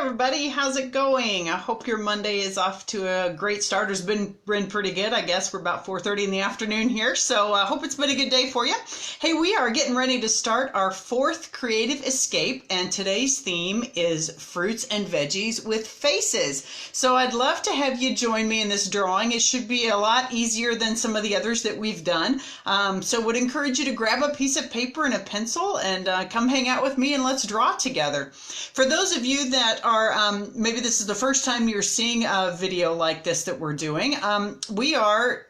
everybody, how's it going? I hope your Monday is off to a great start. It's been pretty good. I guess we're about 4:30 in the afternoon here, so I hope it's been a good day for you. Hey, we are getting ready to start our fourth creative escape, and today's theme is fruits and veggies with faces. So I'd love to have you join me in this drawing. It should be a lot easier than some of the others that we've done. So would encourage you to grab a piece of paper and a pencil and come hang out with me and let's draw together. For those of you that are, maybe this is the first time you're seeing a video like this that we're doing, we are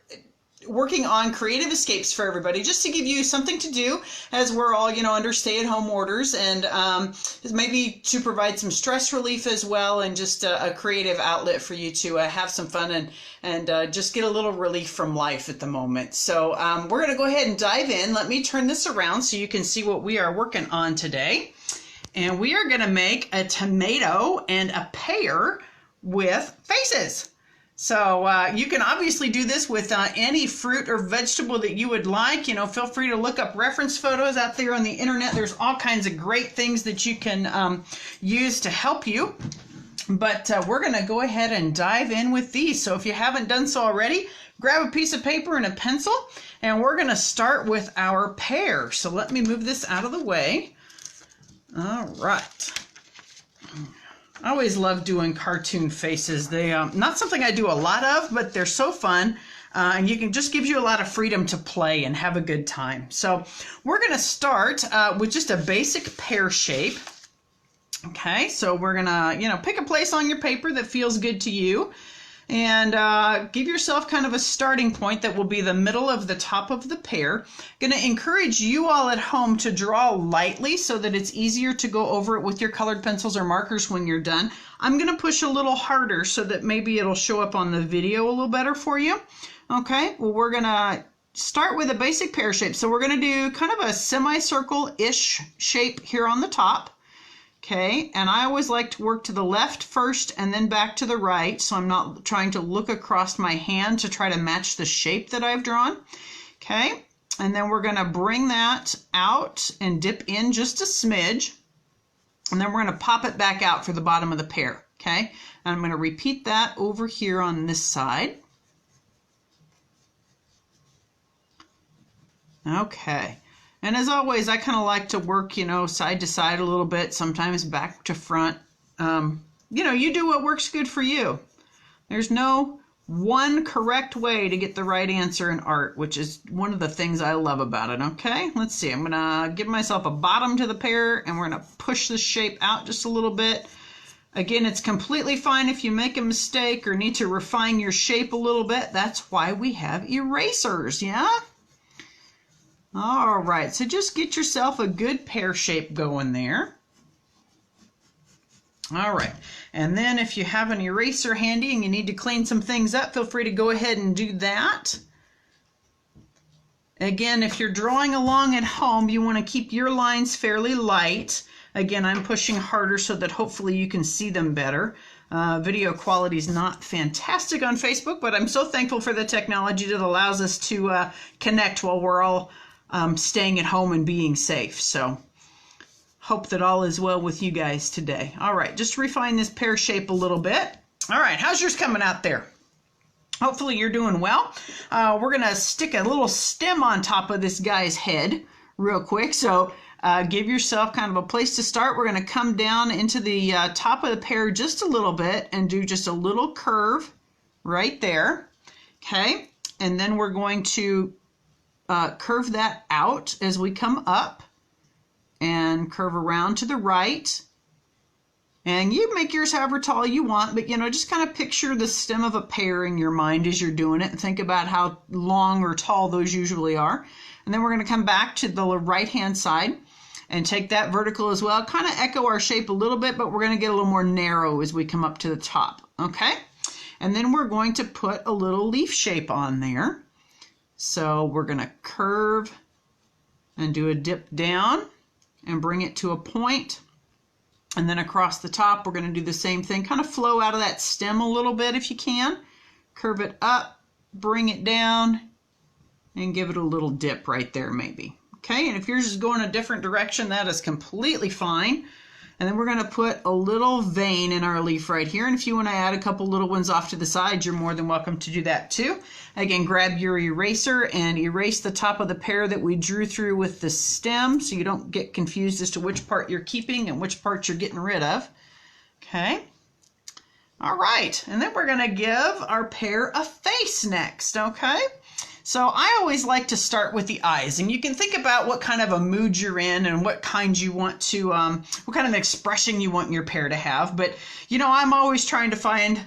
working on creative escapes for everybody, just to give you something to do as we're all, under stay-at-home orders, and maybe to provide some stress relief as well, and just a creative outlet for you to have some fun and just get a little relief from life at the moment. So we're going to go ahead and dive in. Let me turn this around so you can see what we are working on today. And we are going to make a tomato and a pear with faces. So you can obviously do this with any fruit or vegetable that you would like. Feel free to look up reference photos out there on the internet. There's all kinds of great things that you can use to help you. But we're going to go ahead and dive in with these. So if you haven't done so already, grab a piece of paper and a pencil. And we're going to start with our pear. So let me move this out of the way. All right. I always love doing cartoon faces. They not something I do a lot of, but they're so fun. And you can just gives you a lot of freedom to play and have a good time. So we're going to start with just a basic pear shape. Okay, so we're going to, pick a place on your paper that feels good to you. And give yourself kind of a starting point that will be the middle of the top of the pear. Going to encourage you all at home to draw lightly so that it's easier to go over it with your colored pencils or markers when you're done. I'm going to push a little harder so that maybe it'll show up on the video a little better for you. Okay, well, we're going to start with a basic pear shape. So we're going to do kind of a semicircle-ish shape here on the top. Okay, and I always like to work to the left first and then back to the right, so I'm not trying to look across my hand to try to match the shape that I've drawn. Okay, and then we're going to bring that out and dip in just a smidge, and then we're going to pop it back out for the bottom of the pear. Okay, and I'm going to repeat that over here on this side. Okay. And as always, I kind of like to work, side to side a little bit, sometimes back to front. You do what works good for you. There's no one correct way to get the right answer in art, which is one of the things I love about it, okay? Let's see, I'm going to give myself a bottom to the pear, and we're going to push the shape out just a little bit. Again, it's completely fine if you make a mistake or need to refine your shape a little bit. That's why we have erasers, yeah? All right, so just get yourself a good pear shape going there. All right, and then if you have an eraser handy and you need to clean some things up, feel free to go ahead and do that. Again, if you're drawing along at home, you want to keep your lines fairly light. Again, I'm pushing harder so that hopefully you can see them better. Video quality is not fantastic on Facebook, but I'm so thankful for the technology that allows us to connect while we're all staying at home and being safe. So hope that all is well with you guys today. All right, just refine this pear shape a little bit. All right, how's yours coming out there? Hopefully you're doing well. We're going to stick a little stem on top of this guy's head real quick. So give yourself kind of a place to start. We're going to come down into the top of the pear just a little bit and do just a little curve right there. Okay, and then we're going to curve that out as we come up and curve around to the right. And you make yours however tall you want, but just kind of picture the stem of a pear in your mind as you're doing it and think about how long or tall those usually are. And then we're going to come back to the right hand side and take that vertical as well. Kind of echo our shape a little bit, but we're going to get a little more narrow as we come up to the top. Okay? And then we're going to put a little leaf shape on there. So we're going to curve and do a dip down and bring it to a point. And then across the top, we're going to do the same thing. Kind of flow out of that stem a little bit if you can. Curve it up, bring it down, and give it a little dip right there maybe. Okay, and if yours is going a different direction, that is completely fine. And then we're going to put a little vein in our leaf right here. And if you want to add a couple little ones off to the side, you're more than welcome to do that too. Again, grab your eraser and erase the top of the pear that we drew through with the stem so you don't get confused as to which part you're keeping and which part you're getting rid of. Okay. All right. And then we're going to give our pear a face next. Okay. So I always like to start with the eyes, and you can think about what kind of a mood you're in and what kind you want to, what kind of expression you want your pear to have. But, you know, I'm always trying to find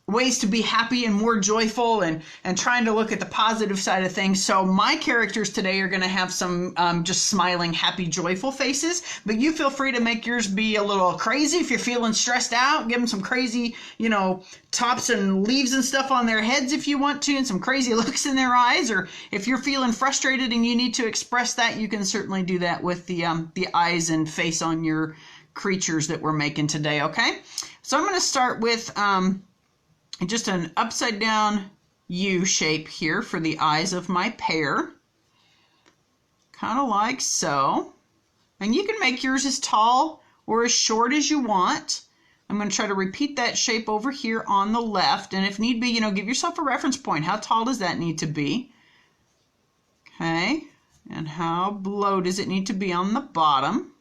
ways to be happy and more joyful and trying to look at the positive side of things. So my characters today are going to have some just smiling, happy, joyful faces, but you feel free to make yours be a little crazy. If you're feeling stressed out, give them some crazy, you know, tops and leaves and stuff on their heads if you want to, and some crazy looks in their eyes. Or if you're feeling frustrated and you need to express that, you can certainly do that with the eyes and face on your creatures that we're making today, okay? So I'm going to start with just an upside down U shape here for the eyes of my pear. Kind of like so. And you can make yours as tall or as short as you want. I'm going to try to repeat that shape over here on the left. And if need be, you know, give yourself a reference point. How tall does that need to be? Okay. And how low does it need to be on the bottom?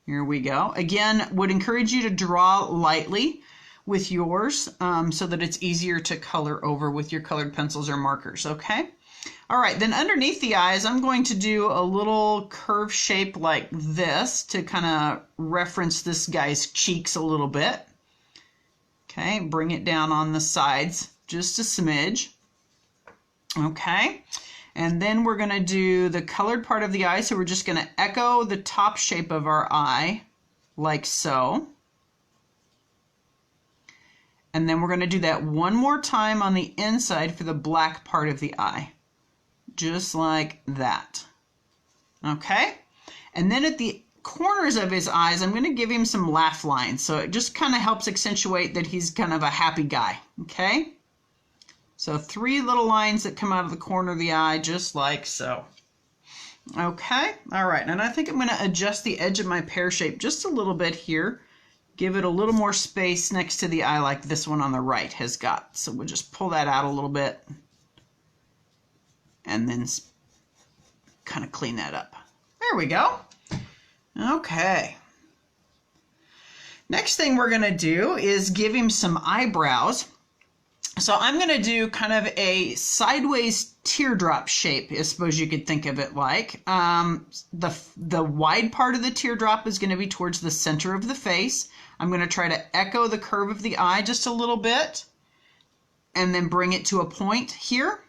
Here we go. Again, would encourage you to draw lightly with yours so that it's easier to color over with your colored pencils or markers, okay? All right, then underneath the eyes, I'm going to do a little curve shape like this to kind of reference this guy's cheeks a little bit. Okay, bring it down on the sides just a smidge. Okay, and then we're going to do the colored part of the eye, so we're just going to echo the top shape of our eye like so. And then we're going to do that one more time on the inside for the black part of the eye. Just like that. Okay? And then at the corners of his eyes, I'm going to give him some laugh lines. So it just kind of helps accentuate that he's kind of a happy guy. Okay? So 3 little lines that come out of the corner of the eye, just like so. Okay? All right. And I think I'm going to adjust the edge of my pear shape just a little bit here. Give it a little more space next to the eye like this one on the right has got. So we'll just pull that out a little bit and then kind of clean that up. There we go. Okay. Next thing we're going to do is give him some eyebrows. So I'm going to do kind of a sideways teardrop shape, I suppose you could think of it like. The wide part of the teardrop is going to be towards the center of the face. I'm going to try to echo the curve of the eye just a little bit and then bring it to a point here.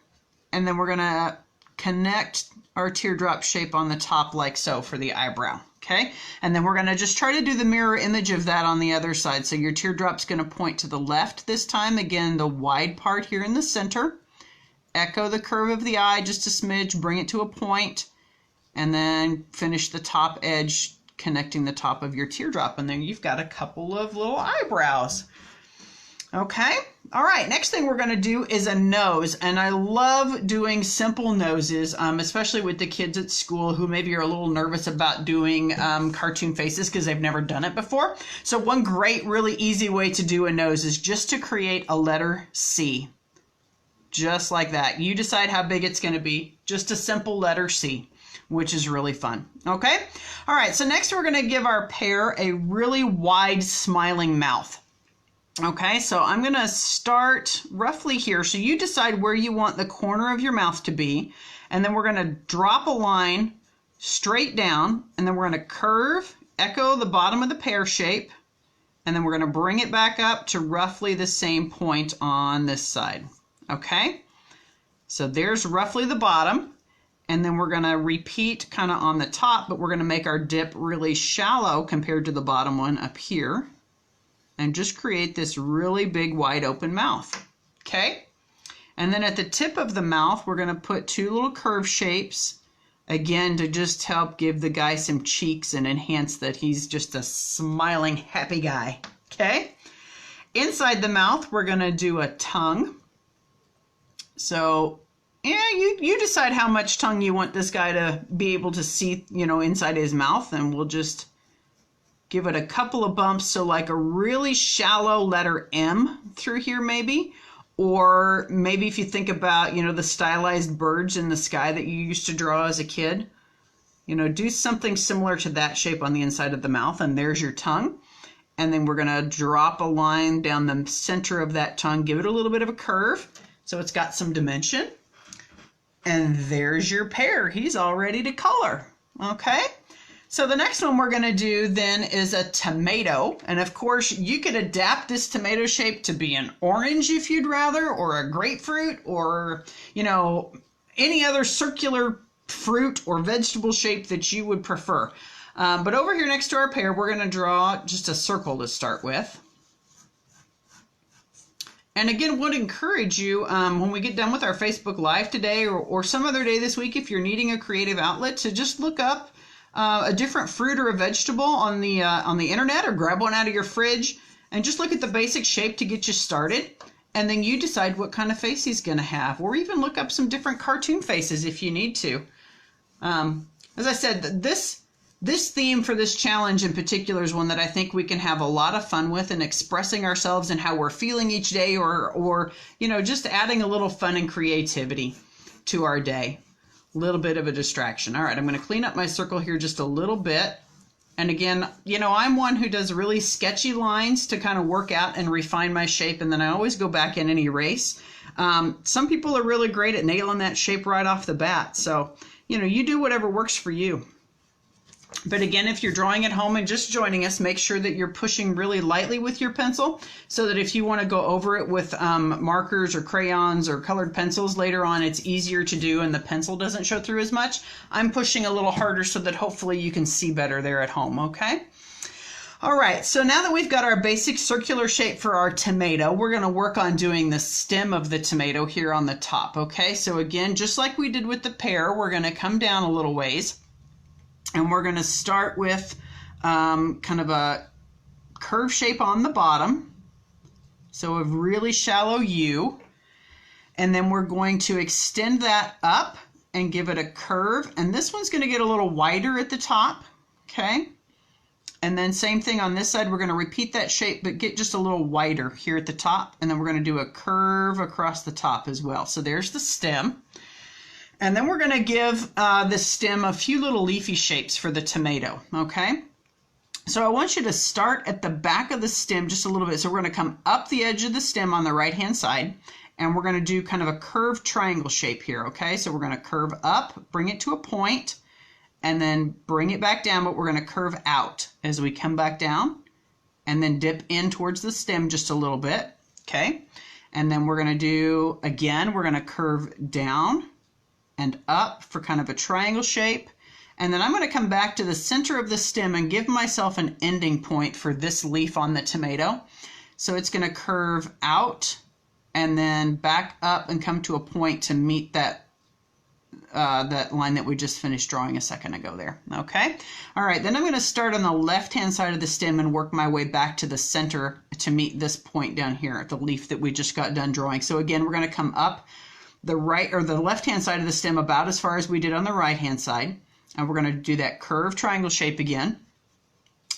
And then we're going to connect our teardrop shape on the top like so for the eyebrow. Okay, and then we're going to just try to do the mirror image of that on the other side. So your teardrop's going to point to the left this time. Again, the wide part here in the center. Echo the curve of the eye just a smidge, bring it to a point, and then finish the top edge connecting the top of your teardrop. And then you've got a couple of little eyebrows. Okay, all right, next thing we're going to do is a nose, and I love doing simple noses, especially with the kids at school who maybe are a little nervous about doing cartoon faces because they've never done it before. So one great, really easy way to do a nose is just to create a letter C, just like that. You decide how big it's going to be, just a simple letter C, which is really fun. Okay, all right, so next we're going to give our pear a really wide smiling mouth. Okay, so I'm going to start roughly here. So you decide where you want the corner of your mouth to be, and then we're going to drop a line straight down, and then we're going to curve, echo the bottom of the pear shape, and then we're going to bring it back up to roughly the same point on this side. Okay, so there's roughly the bottom, and then we're going to repeat kind of on the top, but we're going to make our dip really shallow compared to the bottom one up here. And just create this really big wide open mouth. Okay, and then at the tip of the mouth we're going to put 2 little curve shapes, again to just help give the guy some cheeks and enhance that he's just a smiling happy guy. Okay, inside the mouth we're going to do a tongue. So yeah, you decide how much tongue you want this guy to be able to see, you know, inside his mouth, and we'll just give it a couple of bumps, so like a really shallow letter M through here maybe, or maybe if you think about, you know, the stylized birds in the sky that you used to draw as a kid, you know, do something similar to that shape on the inside of the mouth, and there's your tongue. And then we're gonna drop a line down the center of that tongue, give it a little bit of a curve so it's got some dimension. And there's your pear. He's all ready to color, okay? So the next one we're gonna do then is a tomato. And of course, you could adapt this tomato shape to be an orange if you'd rather, or a grapefruit, or, you know, any other circular fruit or vegetable shape that you would prefer. But over here next to our pear, we're gonna draw just a circle to start with. And again, would encourage you when we get done with our Facebook Live today, or some other day this week, if you're needing a creative outlet, to just look up a different fruit or a vegetable on the internet, or grab one out of your fridge and just look at the basic shape to get you started. And then you decide what kind of face he's going to have, or even look up some different cartoon faces if you need to. As I said, this theme for this challenge in particular is one that I think we can have a lot of fun with, in expressing ourselves and how we're feeling each day, or you know, just adding a little fun and creativity to our day. A little bit of a distraction. All right, I'm going to clean up my circle here just a little bit. And again, you know, I'm one who does really sketchy lines to kind of work out and refine my shape, and then I always go back in and erase. Some people are really great at nailing that shape right off the bat. So, you know, you do whatever works for you. But again, if you're drawing at home and just joining us, make sure that you're pushing really lightly with your pencil, so that if you want to go over it with markers or crayons or colored pencils later on, it's easier to do and the pencil doesn't show through as much. I'm pushing a little harder so that hopefully you can see better there at home, okay? All right, so now that we've got our basic circular shape for our tomato, we're going to work on doing the stem of the tomato here on the top, okay? So again, just like we did with the pear, we're going to come down a little ways. And we're going to start with kind of a curve shape on the bottom, so a really shallow U. And then we're going to extend that up and give it a curve. And this one's going to get a little wider at the top, okay? And then same thing on this side, we're going to repeat that shape, but get just a little wider here at the top. And then we're going to do a curve across the top as well. So there's the stem. And then we're going to give the stem a few little leafy shapes for the tomato, okay? So I want you to start at the back of the stem just a little bit. So we're going to come up the edge of the stem on the right-hand side, and we're going to do kind of a curved triangle shape here, okay? So we're going to curve up, bring it to a point, and then bring it back down, but we're going to curve out as we come back down, and then dip in towards the stem just a little bit, okay? And then we're going to do, again, we're going to curve down and up for kind of a triangle shape. And then I'm going to come back to the center of the stem and give myself an ending point for this leaf on the tomato. So it's going to curve out and then back up and come to a point to meet that that line that we just finished drawing a second ago there. Okay. All right. Then I'm going to start on the left-hand side of the stem and work my way back to the center to meet this point down here at the leaf that we just got done drawing. So again, we're going to come up the right or the left-hand side of the stem about as far as we did on the right-hand side. And we're going to do that curved triangle shape again.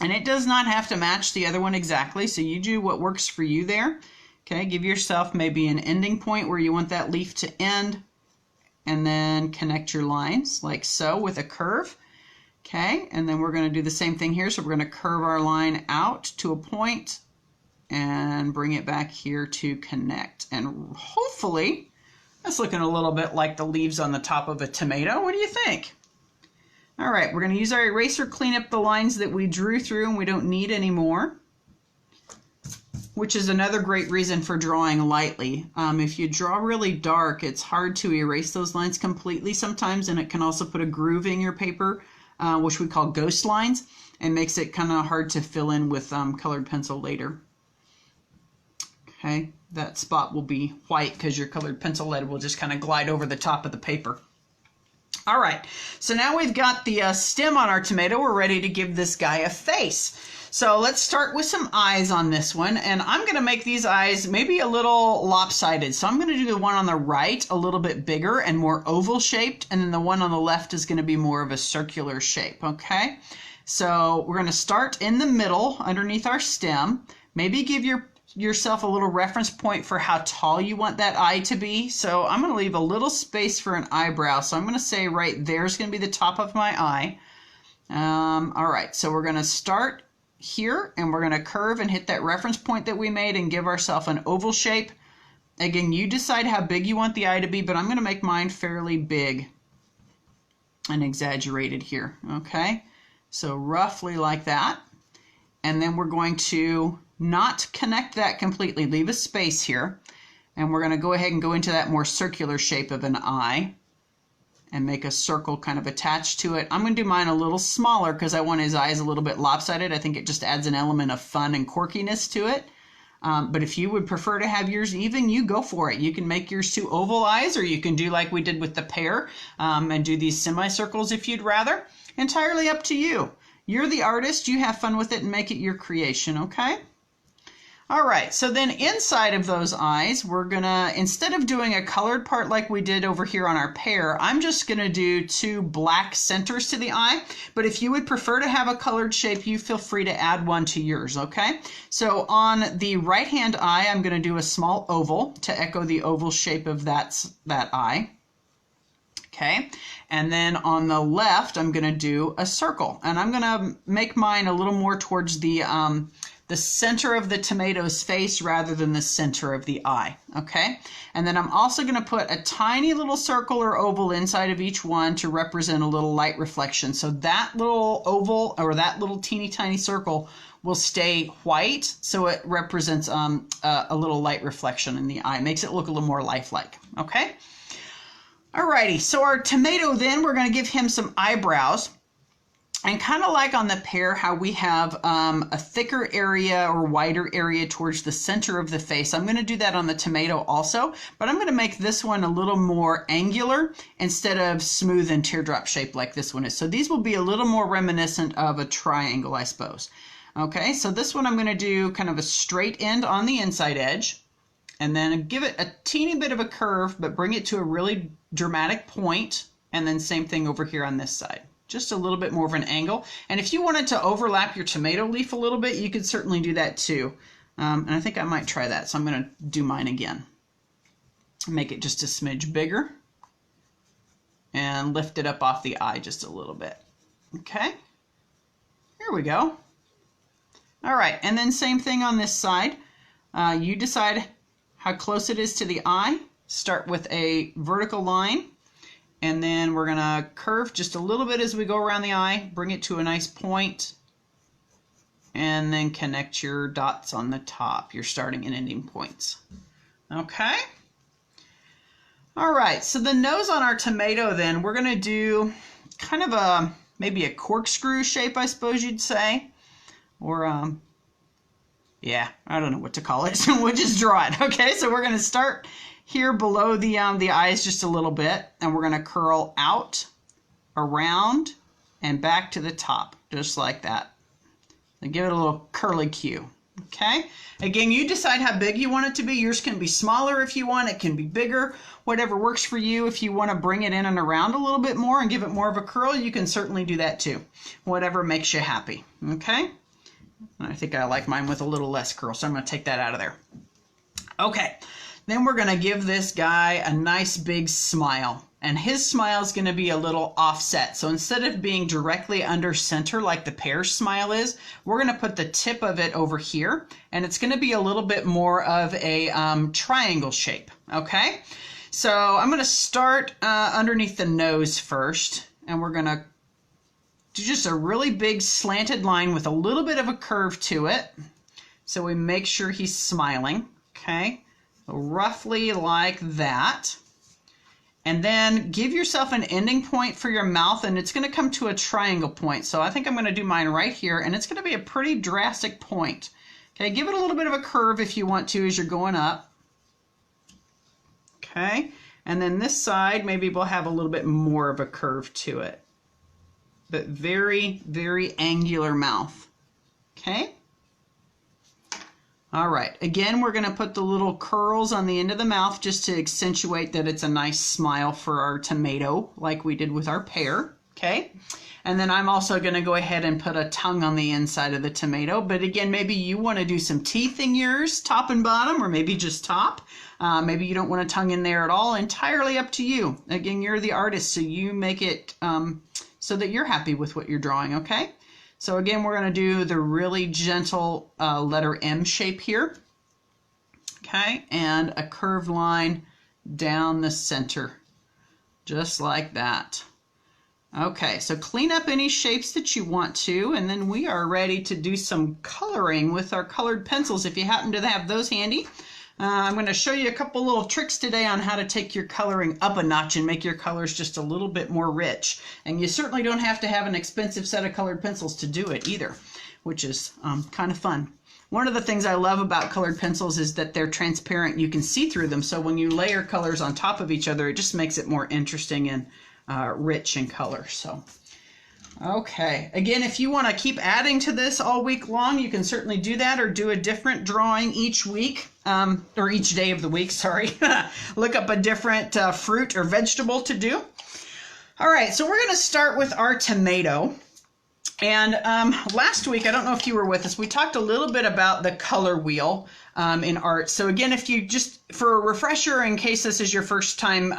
And it does not have to match the other one exactly, so you do what works for you there. Okay, give yourself maybe an ending point where you want that leaf to end, and then connect your lines like so with a curve. Okay, and then we're going to do the same thing here. So we're going to curve our line out to a point and bring it back here to connect. And hopefully that's looking a little bit like the leaves on the top of a tomato. What do you think? All right, we're going to use our eraser, clean up the lines that we drew through and we don't need anymore, which is another great reason for drawing lightly. If you draw really dark, it's hard to erase those lines completely sometimes, and it can also put a groove in your paper, which we call ghost lines, and makes it kind of hard to fill in with colored pencil later. Okay, that spot will be white because your colored pencil lead will just kind of glide over the top of the paper. All right, so now we've got the stem on our tomato. We're ready to give this guy a face. So let's start with some eyes on this one, and I'm going to make these eyes maybe a little lopsided. So I'm going to do the one on the right a little bit bigger and more oval shaped, and then the one on the left is going to be more of a circular shape, okay? So we're going to start in the middle underneath our stem. Maybe give yourself a little reference point for how tall you want that eye to be. So I'm going to leave a little space for an eyebrow. So I'm going to say right there's going to be the top of my eye. All right, so we're going to start here and we're going to curve and hit that reference point that we made and give ourselves an oval shape. Again, you decide how big you want the eye to be, but I'm going to make mine fairly big and exaggerated here. Okay, so roughly like that. And then we're going to not connect that completely, leave a space here. And we're going to go ahead and go into that more circular shape of an eye and make a circle kind of attached to it. I'm going to do mine a little smaller because I want his eyes a little bit lopsided. I think it just adds an element of fun and quirkiness to it. But if you would prefer to have yours even, you go for it. You can make yours 2 oval eyes, or you can do like we did with the pear and do these semicircles if you'd rather. Entirely up to you. You're the artist. You have fun with it and make it your creation, okay? All right, so then inside of those eyes, we're gonna, instead of doing a colored part like we did over here on our pear, I'm just gonna do 2 black centers to the eye. But if you would prefer to have a colored shape, you feel free to add one to yours, okay? So on the right-hand eye, I'm gonna do a small oval to echo the oval shape of that eye. Okay, and then on the left, I'm gonna do a circle. And I'm gonna make mine a little more towards the center of the tomato's face rather than the center of the eye, okay? And then I'm also going to put a tiny little circle or oval inside of each one to represent a little light reflection. So that little oval or that little teeny tiny circle will stay white, so it represents a little light reflection in the eye. Makes it look a little more lifelike, okay? Alrighty, so our tomato then, we're going to give him some eyebrows. And kind of like on the pear, how we have a thicker area or wider area towards the center of the face. I'm going to do that on the tomato also, but I'm going to make this one a little more angular instead of smooth and teardrop shaped like this one is. So these will be a little more reminiscent of a triangle, I suppose. Okay, so this one I'm going to do kind of a straight end on the inside edge, and then give it a teeny bit of a curve, but bring it to a really dramatic point, and then same thing over here on this side. Just a little bit more of an angle. And if you wanted to overlap your tomato leaf a little bit, you could certainly do that too. And I think I might try that. So I'm going to do mine again. Make it just a smidge bigger. And lift it up off the eye just a little bit. Okay. Here we go. All right. And then same thing on this side. You decide how close it is to the eye. Start with a vertical line. And then we're going to curve just a little bit as we go around the eye, bring it to a nice point, and then connect your dots on the top, your starting and ending points. Okay? All right, so the nose on our tomato then, we're going to do kind of maybe a corkscrew shape, I suppose you'd say. Or, yeah, I don't know what to call it, so we'll just draw it. Okay, so we're going to start here below the eyes just a little bit, and we're going to curl out, around, and back to the top, just like that. And give it a little curly cue. Okay? Again, you decide how big you want it to be. Yours can be smaller if you want. It can be bigger. Whatever works for you. If you want to bring it in and around a little bit more and give it more of a curl, you can certainly do that too. Whatever makes you happy. Okay? And I think I like mine with a little less curl, so I'm going to take that out of there. Okay. Then we're going to give this guy a nice big smile. And his smile is going to be a little offset. So instead of being directly under center like the pear smile is, we're going to put the tip of it over here. And it's going to be a little bit more of a triangle shape. Okay? So I'm going to start underneath the nose first. And we're going to do just a really big slanted line with a little bit of a curve to it. So we make sure he's smiling. Okay? Roughly like that. And then give yourself an ending point for your mouth, and it's going to come to a triangle point. So I think I'm going to do mine right here, and it's going to be a pretty drastic point. Okay, give it a little bit of a curve if you want to as you're going up. Okay, and then this side, maybe we'll have a little bit more of a curve to it. But very, very angular mouth. Okay. All right, again, we're going to put the little curls on the end of the mouth just to accentuate that it's a nice smile for our tomato, like we did with our pear. Okay. And then I'm also going to go ahead and put a tongue on the inside of the tomato. But again, maybe you want to do some teeth in yours, top and bottom, or maybe just top. Maybe you don't want a tongue in there at all. Entirely up to you. Again, you're the artist, so you make it so that you're happy with what you're drawing, okay? So again, we're going to do the really gentle letter M shape here. Okay, and a curved line down the center, just like that. Okay, so clean up any shapes that you want to, and then we are ready to do some coloring with our colored pencils if you happen to have those handy. I'm going to show you a couple little tricks today on how to take your coloring up a notch and make your colors just a little bit more rich. And you certainly don't have to have an expensive set of colored pencils to do it either, which is kind of fun. One of the things I love about colored pencils is that they're transparent. You can see through them, so when you layer colors on top of each other, it just makes it more interesting and rich in color. So, okay. Again, if you want to keep adding to this all week long, you can certainly do that, or do a different drawing each week, or each day of the week, sorry. Look up a different fruit or vegetable to do. All right, so we're going to start with our tomato. And last week, I don't know if you were with us, we talked a little bit about the color wheel in art. So again, if you just, for a refresher, in case this is your first time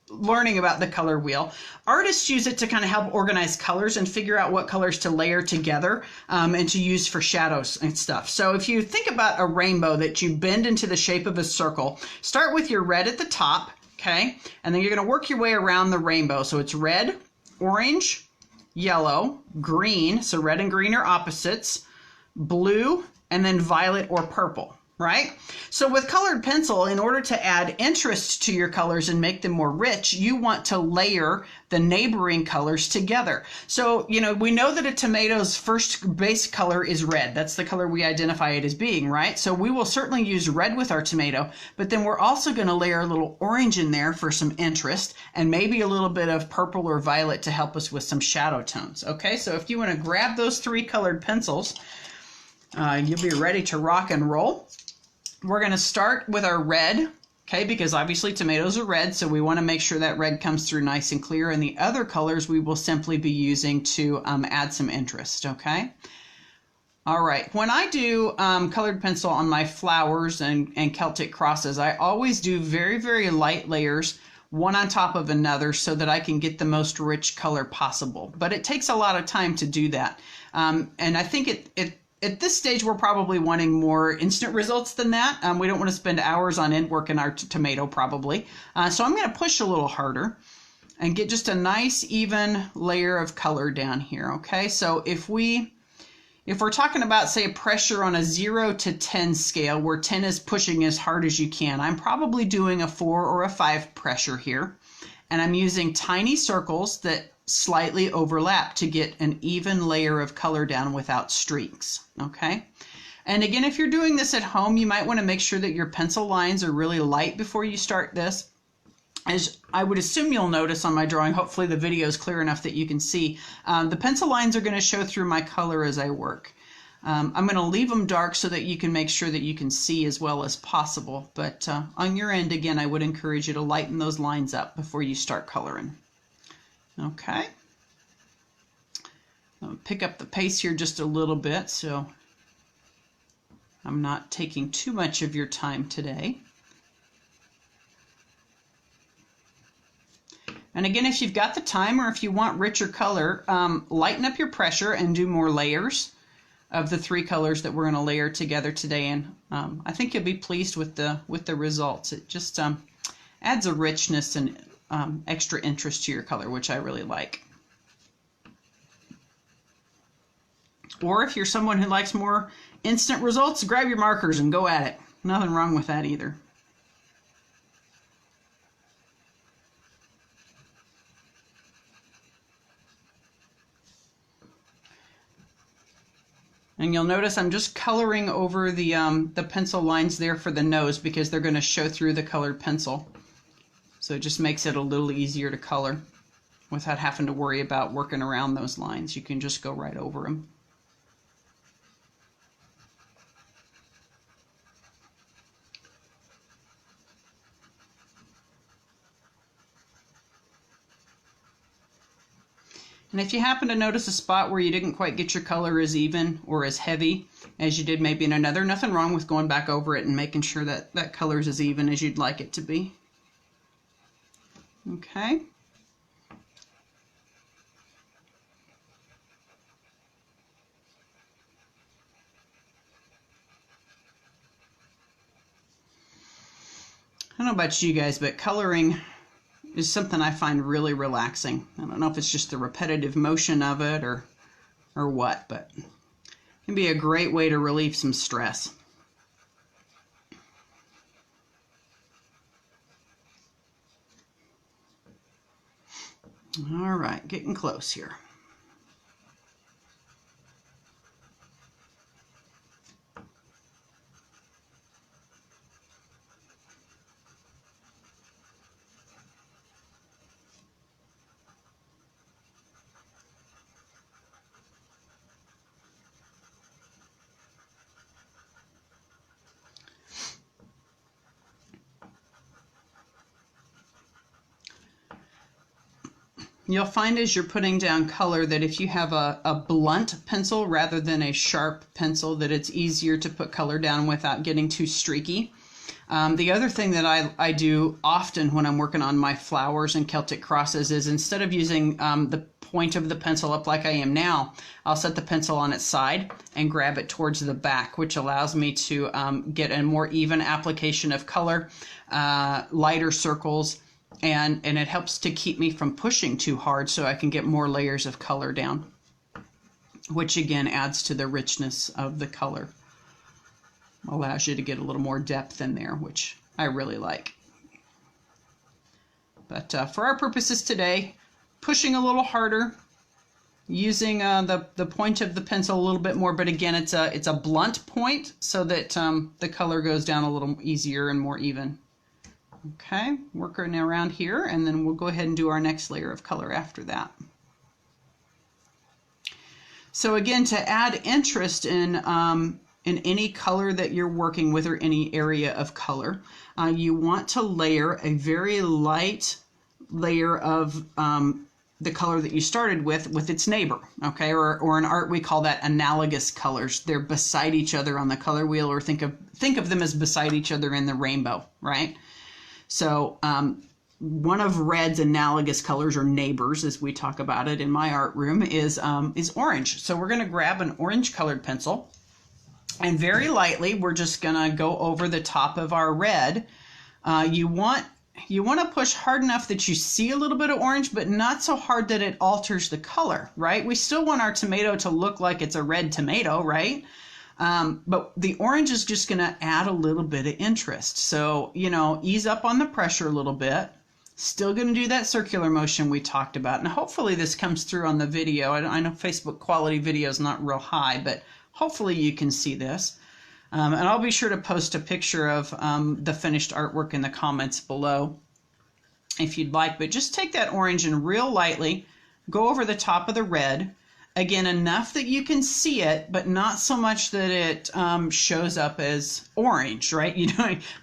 learning about the color wheel, artists use it to kind of help organize colors and figure out what colors to layer together and to use for shadows and stuff. So if you think about a rainbow that you bend into the shape of a circle, start with your red at the top, okay? And then you're going to work your way around the rainbow. So it's red, orange, yellow, green, so red and green are opposites, blue, and then violet or purple, right? So with colored pencil, in order to add interest to your colors and make them more rich, you want to layer the neighboring colors together. So, you know, we know that a tomato's first base color is red. That's the color we identify it as being, right? So we will certainly use red with our tomato, but then we're also going to layer a little orange in there for some interest, and maybe a little bit of purple or violet to help us with some shadow tones. Okay, so if you want to grab those three colored pencils, you'll be ready to rock and roll. We're going to start with our red, okay, because obviously tomatoes are red, so we want to make sure that red comes through nice and clear, and the other colors we will simply be using to add some interest, okay? All right, when I do colored pencil on my flowers and Celtic crosses, I always do very, very light layers, one on top of another, so that I can get the most rich color possible. But it takes a lot of time to do that, and I think at this stage, we're probably wanting more instant results than that. We don't want to spend hours on end working our tomato, probably. So I'm going to push a little harder and get just a nice, even layer of color down here, okay? So if we're talking about, say, a pressure on a 0 to 10 scale, where 10 is pushing as hard as you can, I'm probably doing a 4 or a 5 pressure here. And I'm using tiny circles that slightly overlap to get an even layer of color down without streaks, okay? And again, if you're doing this at home, you might want to make sure that your pencil lines are really light before you start this. As I would assume you'll notice on my drawing, hopefully the video is clear enough that you can see, the pencil lines are going to show through my color as I work. I'm going to leave them dark so that you can make sure that you can see as well as possible. But on your end, again, I would encourage you to lighten those lines up before you start coloring. Okay. I'll pick up the pace here just a little bit so I'm not taking too much of your time today. And again, if you've got the time, or if you want richer color, lighten up your pressure and do more layers of the three colors that we're going to layer together today. And I think you'll be pleased with the results. It just adds a richness and extra interest to your color, which I really like. Or if you're someone who likes more instant results, grab your markers and go at it. Nothing wrong with that either. And you'll notice I'm just coloring over the pencil lines there for the nose, because they're going to show through the colored pencil. So it just makes it a little easier to color without having to worry about working around those lines. You can just go right over them. And if you happen to notice a spot where you didn't quite get your color as even or as heavy as you did maybe in another, nothing wrong with going back over it and making sure that that color is as even as you'd like it to be. Okay. I don't know about you guys, but coloring is something I find really relaxing. I don't know if it's just the repetitive motion of it or what, but it can be a great way to relieve some stress. All right, getting close here. You'll find as you're putting down color that if you have a blunt pencil rather than a sharp pencil, that it's easier to put color down without getting too streaky. The other thing that I do often when I'm working on my flowers and Celtic crosses is instead of using the point of the pencil up like I am now, I'll set the pencil on its side and grab it towards the back, which allows me to get a more even application of color, lighter circles, and it helps to keep me from pushing too hard so I can get more layers of color down, which again adds to the richness of the color. Allows you to get a little more depth in there, which I really like. But for our purposes today, pushing a little harder, using the point of the pencil a little bit more, but again, it's a blunt point so that the color goes down a little easier and more even. Okay, working around here, and then we'll go ahead and do our next layer of color after that. So again, to add interest in any color that you're working with or any area of color, you want to layer a very light layer of the color that you started with its neighbor, okay? Or in art we call that analogous colors. They're beside each other on the color wheel, or think of them as beside each other in the rainbow, right? So one of red's analogous colors, or neighbors as we talk about it in my art room, is orange. So we're going to grab an orange colored pencil, and very lightly we're just going to go over the top of our red. You want to push hard enough that you see a little bit of orange, but not so hard that it alters the color, right? We still want our tomato to look like it's a red tomato, right? But the orange is just going to add a little bit of interest. So, ease up on the pressure a little bit. Still going to do that circular motion we talked about. And hopefully this comes through on the video. I know Facebook quality video is not real high, but hopefully you can see this. And I'll be sure to post a picture of the finished artwork in the comments below if you'd like. But just take that orange and real lightly go over the top of the red. Again, enough that you can see it, but not so much that it shows up as orange, right?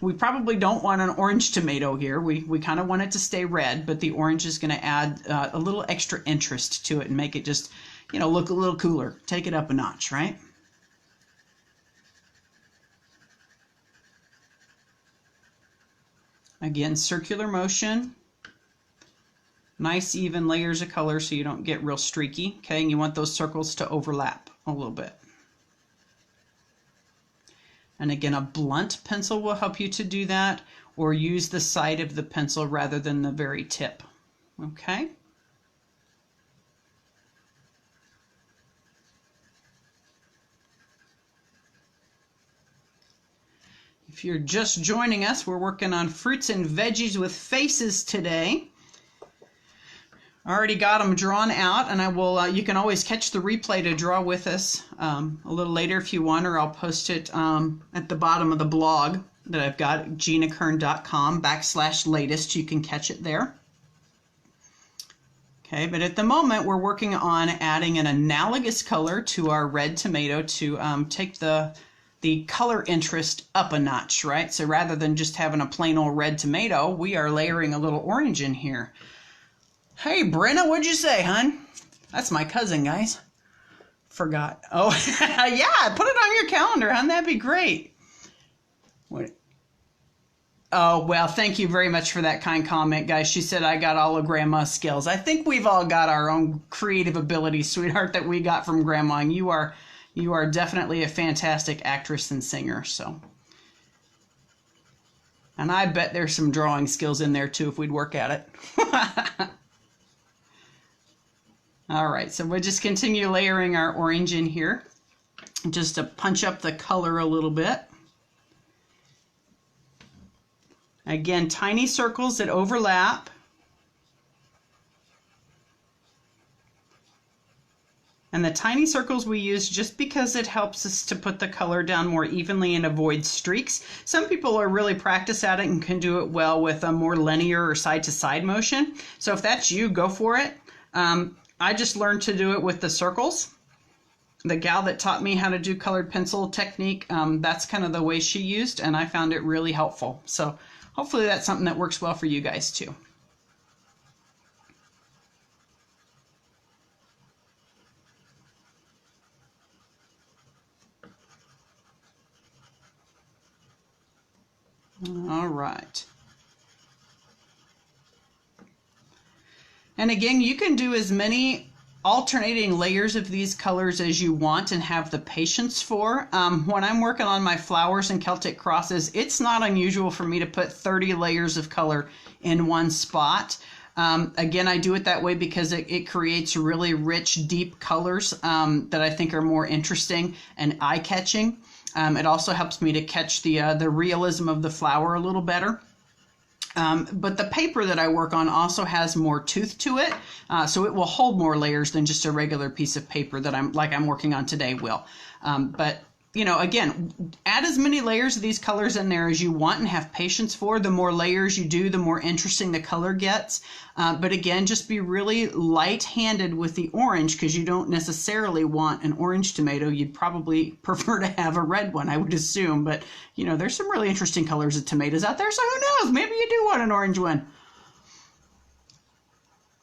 We probably don't want an orange tomato here. We kind of want it to stay red, but the orange is going to add a little extra interest to it and make it just, look a little cooler. Take it up a notch, right? Again, circular motion. Nice even layers of color so you don't get real streaky, okay? And you want those circles to overlap a little bit. And again, a blunt pencil will help you to do that, or use the side of the pencil rather than the very tip, okay? If you're just joining us, we're working on fruits and veggies with faces today. I already got them drawn out, and I will. You can always catch the replay to draw with us a little later if you want, or I'll post it at the bottom of the blog that I've got, ginakern.com/latest. You can catch it there. Okay, but at the moment we're working on adding an analogous color to our red tomato to take the color interest up a notch, right? So rather than just having a plain old red tomato, we are layering a little orange in here. Hey, Brenna, what'd you say, hon? That's my cousin, guys. Forgot. Oh, yeah, put it on your calendar, hon. That'd be great. What? Oh, well, thank you very much for that kind comment, guys. She said I got all of Grandma's skills. I think we've all got our own creative abilities, sweetheart, that we got from Grandma. And you are definitely a fantastic actress and singer, so. And I bet there's some drawing skills in there, too, if we'd work at it. All right, so we'll just continue layering our orange in here, just to punch up the color a little bit. Again, tiny circles that overlap. And the tiny circles we use just because it helps us to put the color down more evenly and avoid streaks. Some people are really practiced at it and can do it well with a more linear or side-to-side motion. So if that's you, go for it. I just learned to do it with the circles. The gal that taught me how to do colored pencil technique, that's kind of the way she used, and I found it really helpful. So hopefully that's something that works well for you guys too. All right. And again, you can do as many alternating layers of these colors as you want and have the patience for. When I'm working on my flowers and Celtic crosses, it's not unusual for me to put 30 layers of color in one spot. Again, I do it that way because it creates really rich, deep colors that I think are more interesting and eye-catching. It also helps me to catch the realism of the flower a little better. But the paper that I work on also has more tooth to it, so it will hold more layers than just a regular piece of paper that I'm working on today will. But you know, again, add as many layers of these colors in there as you want and have patience for. The more layers you do, the more interesting the color gets. But again, just be really light-handed with the orange because you don't necessarily want an orange tomato. You'd probably prefer to have a red one, I would assume. But, you know, there's some really interesting colors of tomatoes out there, so who knows? Maybe you do want an orange one.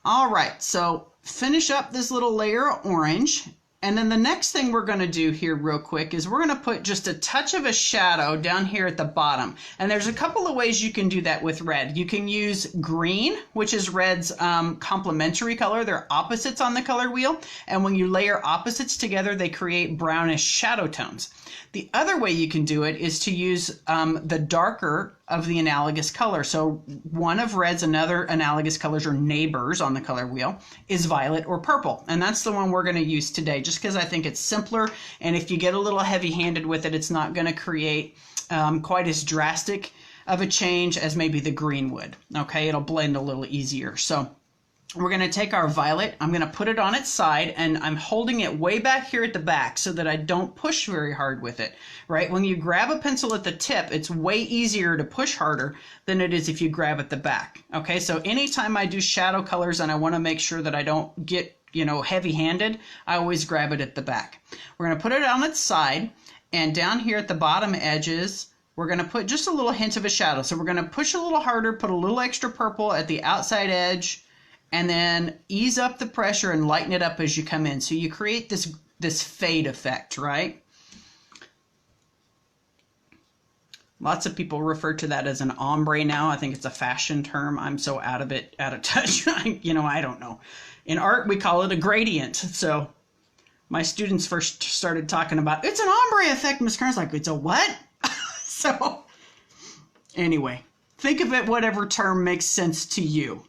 All right, so finish up this little layer of orange. And then the next thing we're going to do here real quick is we're going to put just a touch of a shadow down here at the bottom. And there's a couple of ways you can do that with red. You can use green, which is red's complementary color. They're opposites on the color wheel. And when you layer opposites together, they create brownish shadow tones. The other way you can do it is to use the darker of the analogous color. So one of red's another analogous colors or neighbors on the color wheel is violet or purple. And that's the one we're going to use today just because I think it's simpler. And if you get a little heavy-handed with it, it's not going to create quite as drastic of a change as maybe the green would. Okay, it'll blend a little easier. So we're going to take our violet, I'm going to put it on its side, and I'm holding it way back here at the back so that I don't push very hard with it, right? When you grab a pencil at the tip, it's way easier to push harder than it is if you grab at the back, okay? So anytime I do shadow colors and I want to make sure that I don't get, you know, heavy-handed, I always grab it at the back. We're going to put it on its side, and down here at the bottom edges, we're going to put just a little hint of a shadow. So we're going to push a little harder, put a little extra purple at the outside edge, and then ease up the pressure and lighten it up as you come in. So you create this fade effect, right? Lots of people refer to that as an ombre now. I think it's a fashion term. I'm so out of touch. You know, I don't know. In art, we call it a gradient. So my students first started talking about, it's an ombre effect. Miss Kern's like, it's a what? So anyway, think of it whatever term makes sense to you.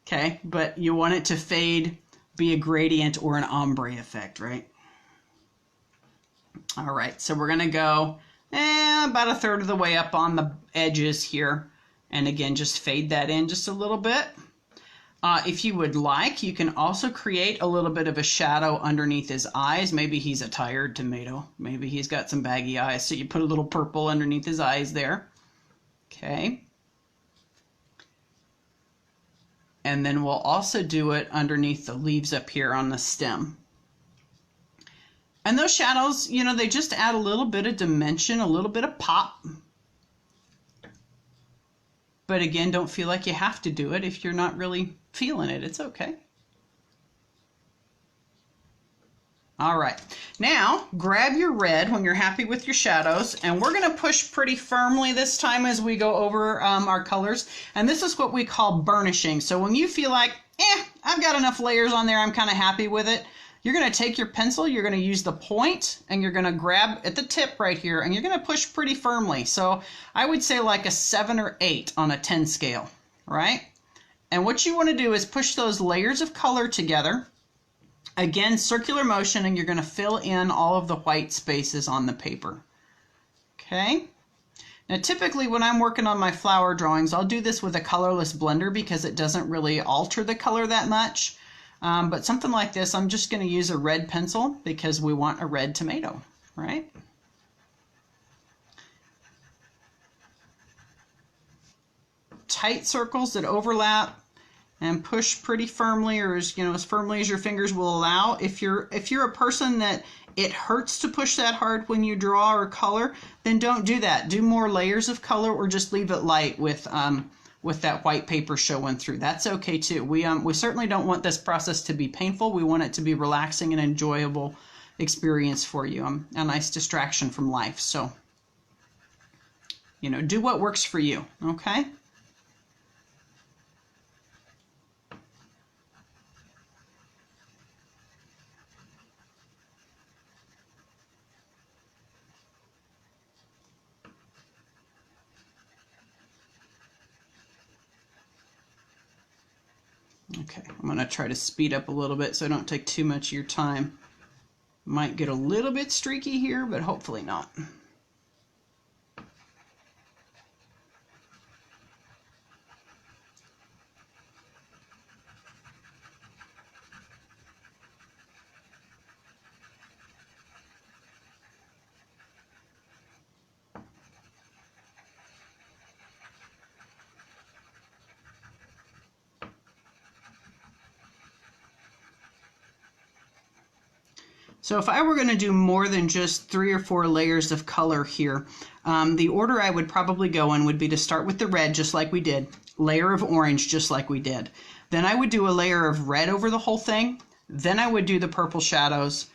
Okay, but you want it to fade, be a gradient or an ombre effect, right? All right, so we're going to go about a third of the way up on the edges here. And again, just fade that in just a little bit. If you would like, you can also create a little bit of a shadow underneath his eyes. Maybe he's a tired tomato. Maybe he's got some baggy eyes. So you put a little purple underneath his eyes there. Okay. And then we'll also do it underneath the leaves up here on the stem. And those shadows, you know, they just add a little bit of dimension, a little bit of pop. But again, don't feel like you have to do it if you're not really feeling it. It's okay. All right, now grab your red when you're happy with your shadows, and we're going to push pretty firmly this time as we go over our colors. And this is what we call burnishing. So when you feel like, I've got enough layers on there, I'm kind of happy with it, you're going to take your pencil, you're going to use the point, and you're going to grab at the tip right here, and you're going to push pretty firmly. So I would say like a 7 or 8 on a 10 scale, right? And what you want to do is push those layers of color together. Again, circular motion, and you're going to fill in all of the white spaces on the paper. Okay? Now, typically when I'm working on my flower drawings, I'll do this with a colorless blender because it doesn't really alter the color that much. But something like this, I'm just going to use a red pencil because we want a red tomato, right? Tight circles that overlap. And push pretty firmly, or as firmly as your fingers will allow. If you're a person that it hurts to push that hard when you draw or color, then don't do that. Do more layers of color, or just leave it light with that white paper showing through. That's okay too. We certainly don't want this process to be painful. We want it to be relaxing and enjoyable experience for you. A nice distraction from life. So, do what works for you. Okay. Okay, I'm going to try to speed up a little bit so I don't take too much of your time. Might get a little bit streaky here, but hopefully not. So if I were going to do more than just 3 or 4 layers of color here, the order I would probably go in would be to start with the red, just like we did, layer of orange, just like we did. Then I would do a layer of red over the whole thing. Then I would do the purple shadows,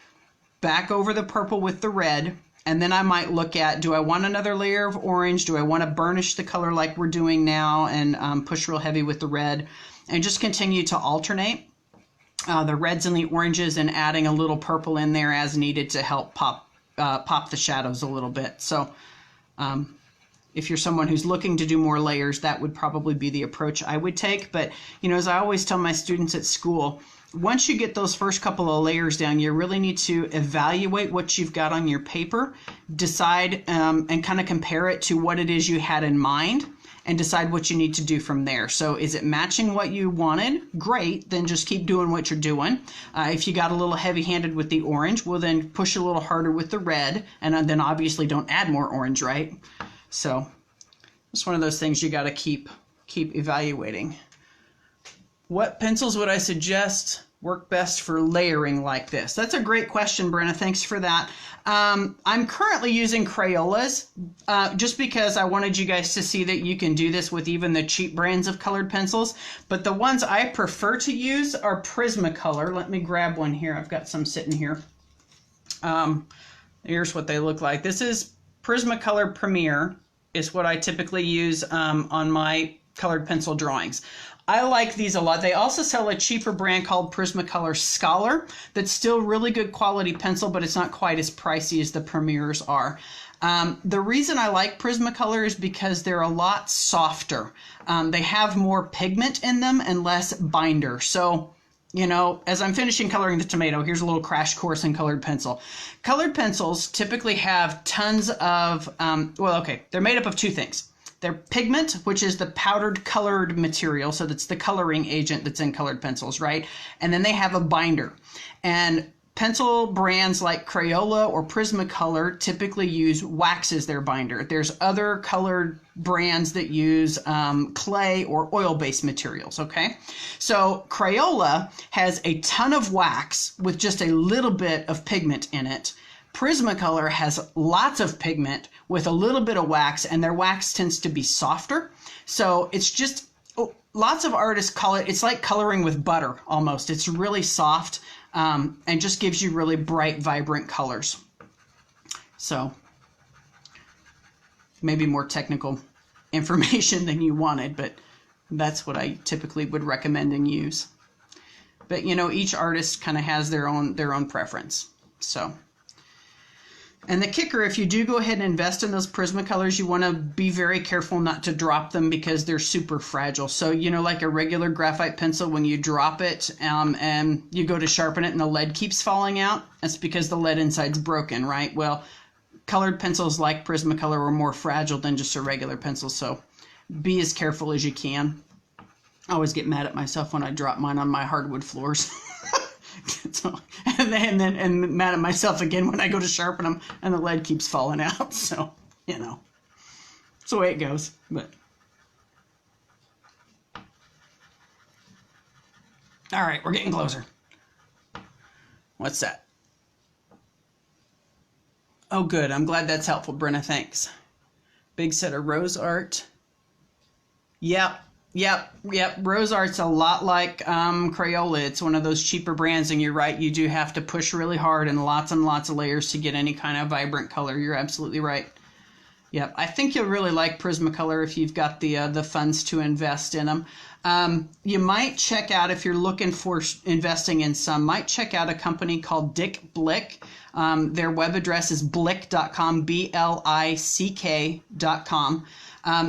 back over the purple with the red, and then I might look at, do I want another layer of orange? Do I want to burnish the color like we're doing now and push real heavy with the red? And just continue to alternate the reds and the oranges, and adding a little purple in there as needed to help pop the shadows a little bit. So if you're someone who's looking to do more layers, that would probably be the approach I would take. But, as I always tell my students at school, once you get those first couple of layers down, you really need to evaluate what you've got on your paper, decide and kind of compare it to what it is you had in mind, and decide what you need to do from there. So is it matching what you wanted? Great, then just keep doing what you're doing. If you got a little heavy-handed with the orange, well then push a little harder with the red, and then obviously don't add more orange, right? So it's one of those things you got to keep evaluating. What pencils would I suggest work best for layering like this? That's a great question, Brenna. Thanks for that. I'm currently using Crayolas just because I wanted you guys to see that you can do this with even the cheap brands of colored pencils. But the ones I prefer to use are Prismacolor. Let me grab one here. I've got some sitting here. Here's what they look like. This is Prismacolor Premier is what I typically use on my colored pencil drawings. I like these a lot. They also sell a cheaper brand called Prismacolor Scholar that's still really good quality pencil, but it's not quite as pricey as the Premiers are. The reason I like Prismacolor is because they're a lot softer. They have more pigment in them and less binder. So, as I'm finishing coloring the tomato, here's a little crash course in colored pencil. Colored pencils typically have tons of, they're made up of 2 things. They're pigment, which is the powdered colored material, so that's the coloring agent that's in colored pencils, right? And then they have a binder. And pencil brands like Crayola or Prismacolor typically use wax as their binder. There's other colored brands that use clay or oil-based materials, okay? So Crayola has a ton of wax with just a little bit of pigment in it. Prismacolor has lots of pigment with a little bit of wax, and their wax tends to be softer. So it's just, lots of artists call it, it's like coloring with butter almost. It's really soft. and just gives you really bright, vibrant colors. So maybe more technical information than you wanted, but that's what I typically would recommend and use. But you know, each artist kind of has their own preference. So, and the kicker, if you do go ahead and invest in those Prismacolors, you want to be very careful not to drop them because they're super fragile. So, you know, like a regular graphite pencil, when you drop it and you go to sharpen it and the lead keeps falling out, that's because the lead inside's broken, right? Well, colored pencils like Prismacolor are more fragile than just a regular pencil, so be as careful as you can. I always get mad at myself when I drop mine on my hardwood floors. So, and mad at myself again when I go to sharpen them and the lead keeps falling out. So, you know, it's the way it goes. But all right, we're getting closer. What's that? Oh, good. I'm glad that's helpful, Brenna. Thanks. Big set of rose art. Yep. Rose Art's a lot like Crayola. It's one of those cheaper brands, and you're right, you do have to push really hard and lots of layers to get any kind of vibrant color. You're absolutely right. Yep, I think you'll really like Prismacolor if you've got the funds to invest in them. You might check out, if you're looking for investing in some, might check out a company called Dick Blick. Their web address is blick.com, BLICK.com.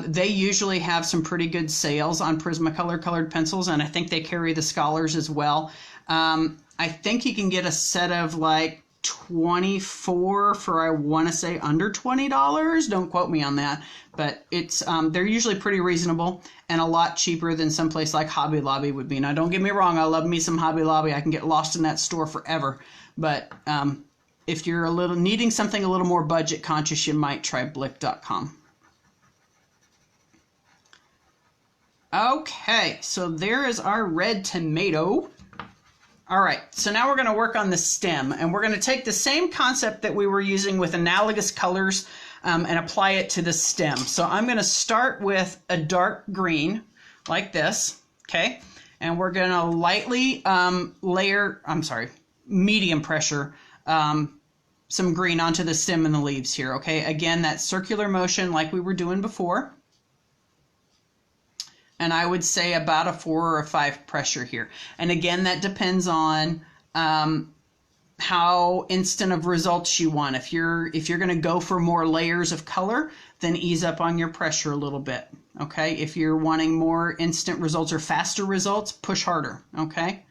They usually have some pretty good sales on Prismacolor colored pencils, and I think they carry the Scholars as well. I think you can get a set of like 24 for, I want to say, under $20. Don't quote me on that, but it's they're usually pretty reasonable and a lot cheaper than someplace like Hobby Lobby would be. Now, don't get me wrong, I love me some Hobby Lobby. I can get lost in that store forever, but if you're needing something a little more budget conscious, you might try blick.com. Okay, so there is our red tomato. All right, so now we're going to work on the stem, and we're going to take the same concept that we were using with analogous colors and apply it to the stem. So I'm going to start with a dark green like this, okay? And we're going to lightly medium pressure some green onto the stem and the leaves here, okay? Again, that circular motion like we were doing before. And I would say about a 4 or a 5 pressure here. And again, that depends on how instant of results you want. If you're going to go for more layers of color, then ease up on your pressure a little bit. Okay. If you're wanting more instant results or faster results, push harder. Okay.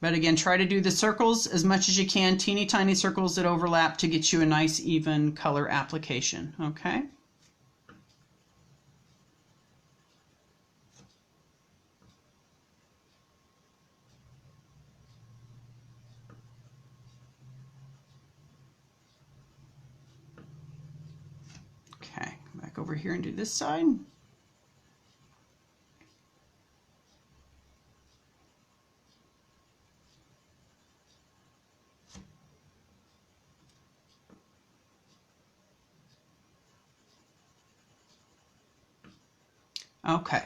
But again, try to do the circles as much as you can, teeny tiny circles that overlap to get you a nice even color application. Okay. Back over here and do this side. Okay.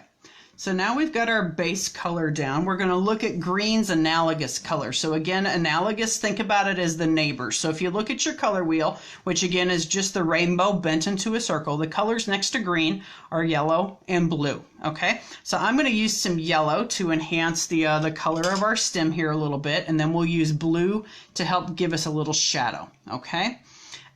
So now we've got our base color down. We're going to look at green's analogous color. So again, analogous, think about it as the neighbors. So if you look at your color wheel, which again is just the rainbow bent into a circle, the colors next to green are yellow and blue. Okay, so I'm going to use some yellow to enhance the color of our stem here a little bit, and then we'll use blue to help give us a little shadow. Okay.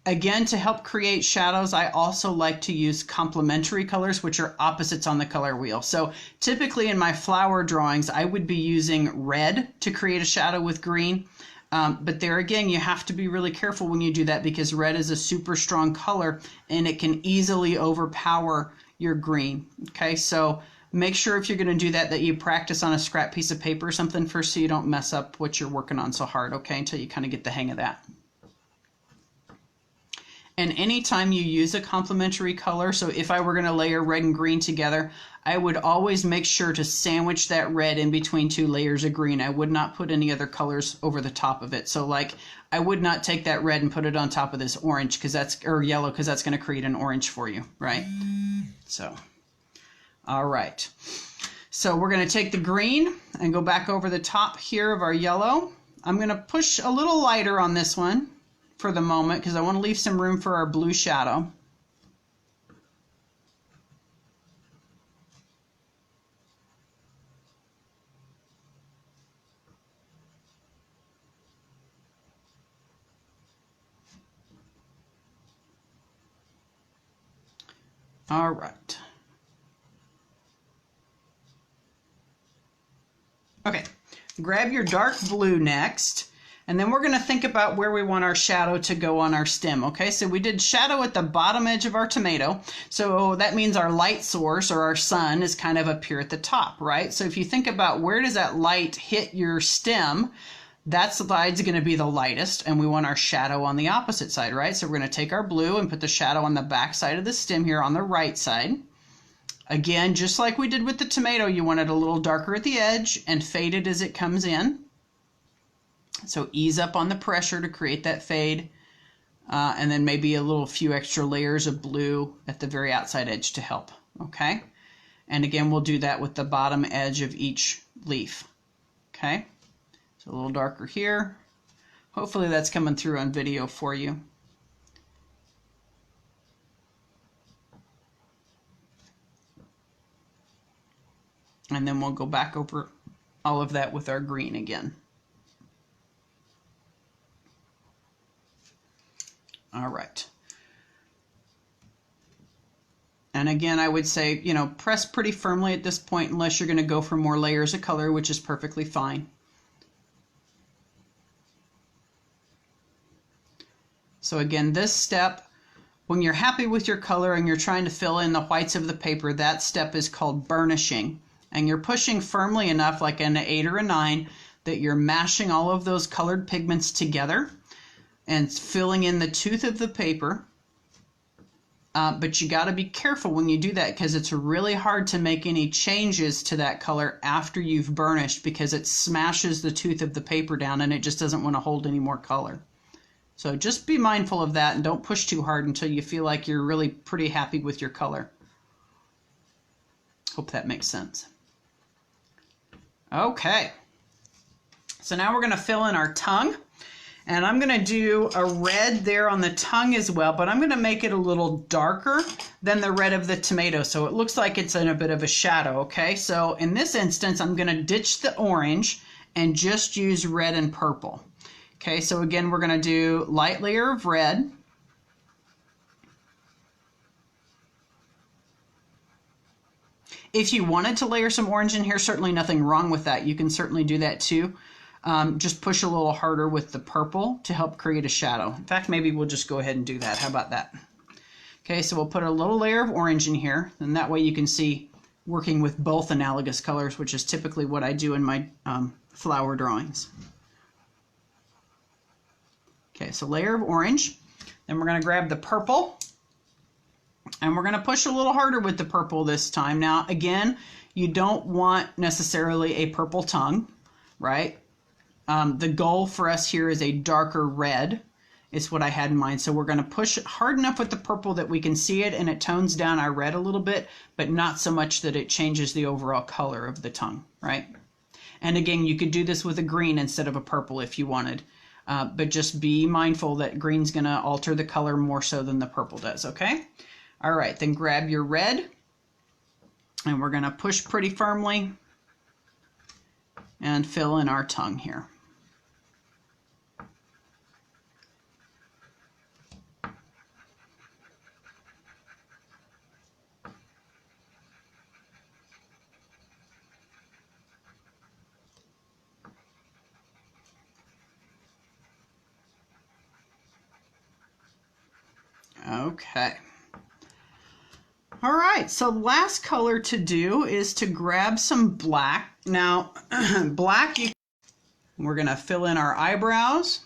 Again, to help create shadows, I also like to use complementary colors, which are opposites on the color wheel. So typically in my flower drawings, I would be using red to create a shadow with green. But there again, you have to be really careful when you do that because red is a super strong color and it can easily overpower your green. Okay, so make sure if you're going to do that, that you practice on a scrap piece of paper or something first so you don't mess up what you're working on so hard, okay, until you kind of get the hang of that. And anytime you use a complementary color, so if I were going to layer red and green together, I would always make sure to sandwich that red in between 2 layers of green. I would not put any other colors over the top of it. So like I would not take that red and put it on top of this orange or yellow because that's going to create an orange for you, right? So, all right. So we're going to take the green and go back over the top here of our yellow. I'm going to push a little lighter on this one for the moment because I want to leave some room for our blue shadow. All right. Okay, grab your dark blue next, and then we're going to think about where we want our shadow to go on our stem. Okay, so we did shadow at the bottom edge of our tomato, so that means our light source or our sun is kind of up here at the top, right? So if you think about where does that light hit your stem, that side's going to be the lightest, and we want our shadow on the opposite side, right? So we're going to take our blue and put the shadow on the back side of the stem here on the right side. Again, just like we did with the tomato, you want it a little darker at the edge and fade it as it comes in. So ease up on the pressure to create that fade, and then maybe a little few extra layers of blue at the very outside edge to help, okay? And again, we'll do that with the bottom edge of each leaf, okay? So a little darker here. Hopefully that's coming through on video for you. And then we'll go back over all of that with our green again. All right. And again, I would say, you know, press pretty firmly at this point unless you're going to go for more layers of color, which is perfectly fine. So again, this step, when you're happy with your color and you're trying to fill in the whites of the paper, that step is called burnishing. And you're pushing firmly enough, like an 8 or a 9, that you're mashing all of those colored pigments together and filling in the tooth of the paper. But you got to be careful when you do that because it's really hard to make any changes to that color after you've burnished because it smashes the tooth of the paper down and it just doesn't want to hold any more color. So just be mindful of that and don't push too hard until you feel like you're really pretty happy with your color. Hope that makes sense. Okay, so now we're going to fill in our tongue, and I'm going to do a red there on the tongue as well, but I'm going to make it a little darker than the red of the tomato, so it looks like it's in a bit of a shadow, okay? So in this instance, I'm going to ditch the orange and just use red and purple. Okay, so again, we're going to do light layer of red. If you wanted to layer some orange in here, certainly nothing wrong with that. You can certainly do that too. Just push a little harder with the purple to help create a shadow. In fact, maybe we'll just go ahead and do that. How about that? Okay, so we'll put a little layer of orange in here, and that way you can see working with both analogous colors, which is typically what I do in my flower drawings. Okay, so layer of orange. Then we're going to grab the purple. And we're going to push a little harder with the purple this time. Now, again, you don't want necessarily a purple tongue, right? The goal for us here is a darker red. Is what I had in mind. So we're going to push hard enough with the purple that we can see it and it tones down our red a little bit, but not so much that it changes the overall color of the tongue, right? And again, you could do this with a green instead of a purple if you wanted. But just be mindful that green's going to alter the color more so than the purple does, okay? All right, then grab your red, and we're going to push pretty firmly and fill in our tongue here. Okay. All right, so last color to do is to grab some black. Now, black, we're going to fill in our eyebrows.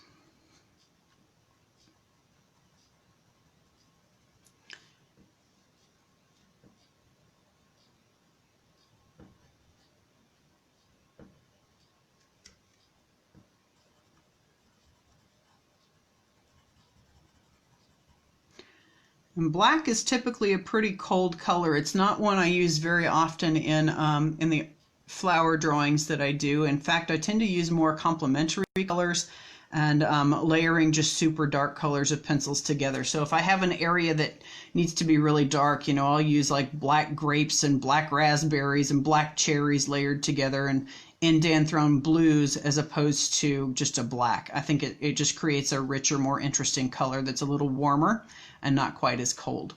And black is typically a pretty cold color. It's not one I use very often in the flower drawings that I do. In fact, I tend to use more complementary colors and layering just super dark colors of pencils together. So if I have an area that needs to be really dark, you know, I'll use like black grapes and black raspberries and black cherries layered together and indanthrone blues as opposed to just a black. I think it just creates a richer, more interesting color that's a little warmer and not quite as cold.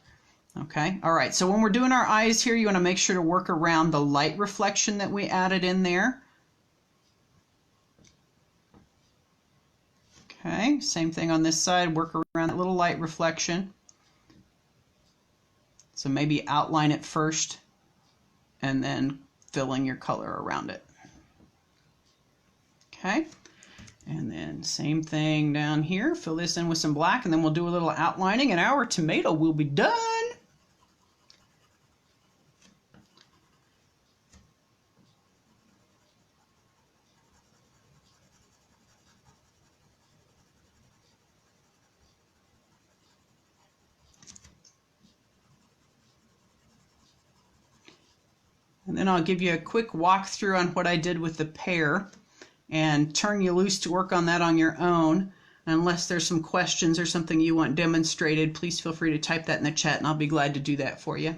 Okay, all right, so when we're doing our eyes here, you want to make sure to work around the light reflection that we added in there. Okay, same thing on this side, work around that little light reflection. So maybe outline it first and then filling your color around it. Okay, and then same thing down here, fill this in with some black, and then we'll do a little outlining and our tomato will be done. And then I'll give you a quick walkthrough on what I did with the pear and turn you loose to work on that on your own. Unless there's some questions or something you want demonstrated, please feel free to type that in the chat and I'll be glad to do that for you.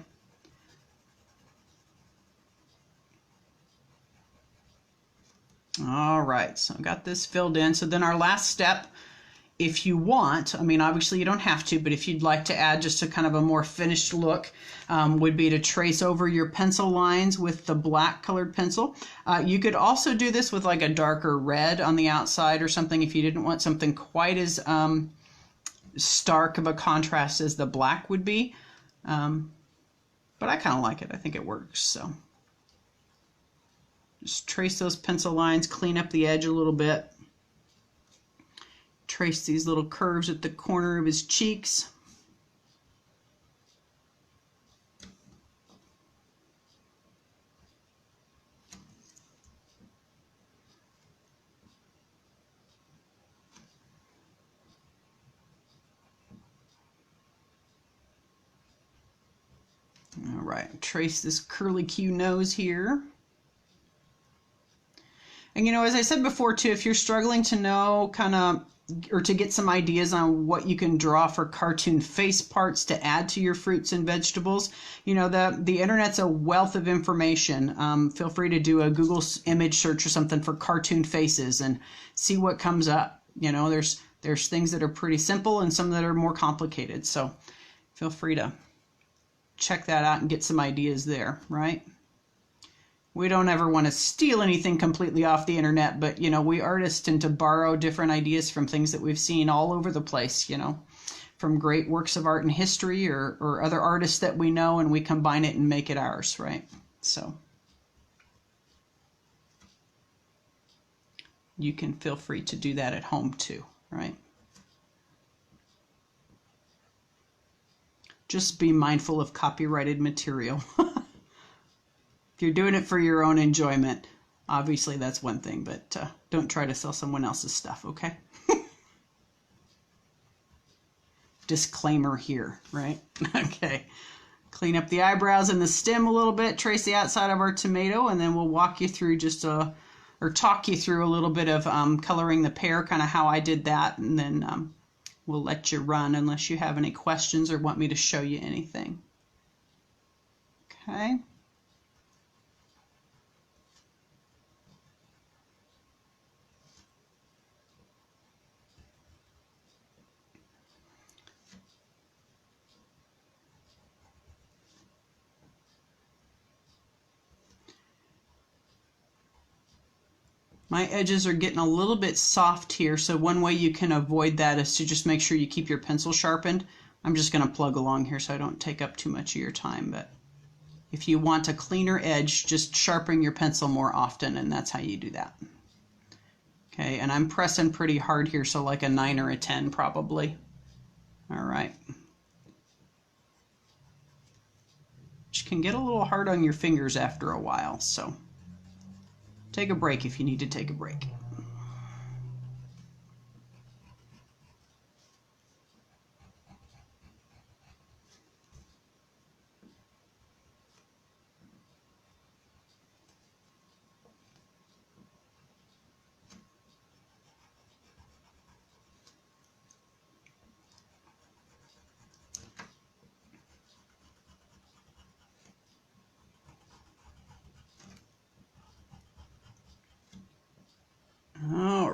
All right, so I've got this filled in. So then our last step, if you want, I mean, obviously you don't have to, but if you'd like to add just a kind of a more finished look, would be to trace over your pencil lines with the black colored pencil. You could also do this with like a darker red on the outside or something if you didn't want something quite as stark of a contrast as the black would be. But I kind of like it. I think it works. So just trace those pencil lines, clean up the edge a little bit. Trace these little curves at the corner of his cheeks. All right, trace this curly Q nose here. And you know, as I said before too, if you're struggling to know kind of or to get some ideas on what you can draw for cartoon face parts to add to your fruits and vegetables, you know, the internet's a wealth of information. Feel free to do a Google image search or something for cartoon faces and see what comes up. You know, there's things that are pretty simple and some that are more complicated. So feel free to check that out and get some ideas there, right? We don't ever want to steal anything completely off the internet, but, you know, we artists tend to borrow different ideas from things that we've seen all over the place, you know, from great works of art and history or other artists that we know, and we combine it and make it ours, right? So you can feel free to do that at home too, right? Just be mindful of copyrighted material. If you're doing it for your own enjoyment, obviously that's one thing, but don't try to sell someone else's stuff, okay? Disclaimer here, right? Okay. Clean up the eyebrows and the stem a little bit, trace the outside of our tomato, and then we'll walk you through or talk you through a little bit of coloring the pear, kind of how I did that, and then we'll let you run unless you have any questions or want me to show you anything. Okay. My edges are getting a little bit soft here, so one way you can avoid that is to just make sure you keep your pencil sharpened. I'm just going to plug along here so I don't take up too much of your time, but if you want a cleaner edge, just sharpen your pencil more often, and that's how you do that. Okay, and I'm pressing pretty hard here, so like a 9 or a 10 probably. All right. Which can get a little hard on your fingers after a while, so take a break if you need to take a break.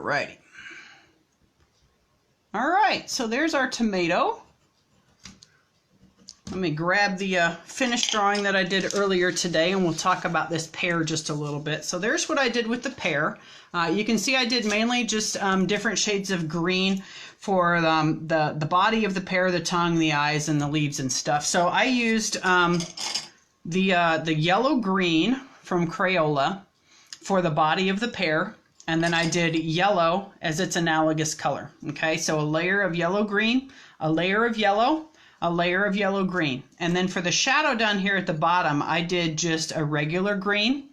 Alrighty. All right, so there's our tomato. Let me grab the finished drawing that I did earlier today, and we'll talk about this pear just a little bit. So there's what I did with the pear. You can see I did mainly just different shades of green for the body of the pear, the tongue, the eyes, and the leaves and stuff. So I used the yellow green from Crayola for the body of the pear, and then I did yellow as its analogous color. Okay, so a layer of yellow green, a layer of yellow, a layer of yellow green. And then for the shadow down here at the bottom, I did just a regular green.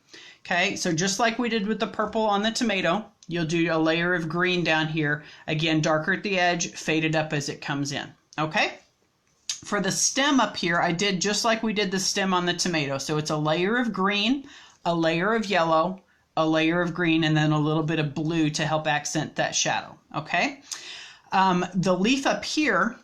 Okay, so just like we did with the purple on the tomato, you'll do a layer of green down here. Again, darker at the edge, faded up as it comes in. Okay? For the stem up here, I did just like we did the stem on the tomato. So it's a layer of green, a layer of yellow, a layer of green, and then a little bit of blue to help accent that shadow. Okay? The leaf up here,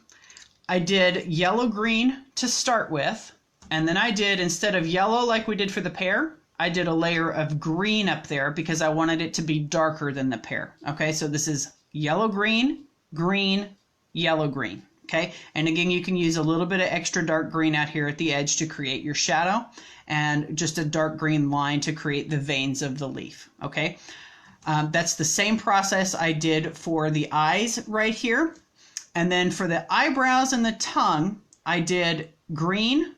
I did yellow-green to start with, and then I did, instead of yellow like we did for the pear, I did a layer of green up there because I wanted it to be darker than the pear. Okay, so this is yellow-green, green, yellow-green. Okay, and again, you can use a little bit of extra dark green out here at the edge to create your shadow, and just a dark green line to create the veins of the leaf. Okay, that's the same process I did for the eyes right here. And then for the eyebrows and the tongue, I did green,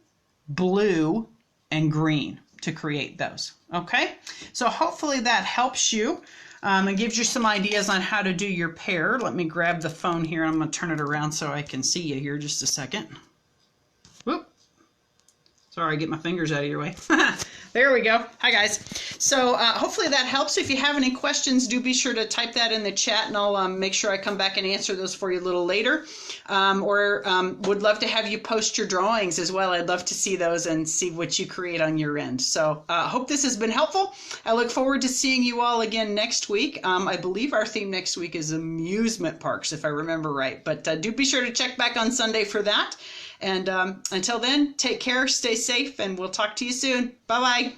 blue, and green to create those. Okay, so hopefully that helps you and gives you some ideas on how to do your pear. Let me grab the phone here. I'm going to turn it around so I can see you here just a second. Whoop. Sorry, get my fingers out of your way. There we go. Hi, guys. So hopefully that helps. If you have any questions, do be sure to type that in the chat, and I'll make sure I come back and answer those for you a little later. Or would love to have you post your drawings as well. I'd love to see those and see what you create on your end. So hope this has been helpful. I look forward to seeing you all again next week. I believe our theme next week is amusement parks, if I remember right. But do be sure to check back on Sunday for that. And until then, take care, stay safe, and we'll talk to you soon. Bye-bye.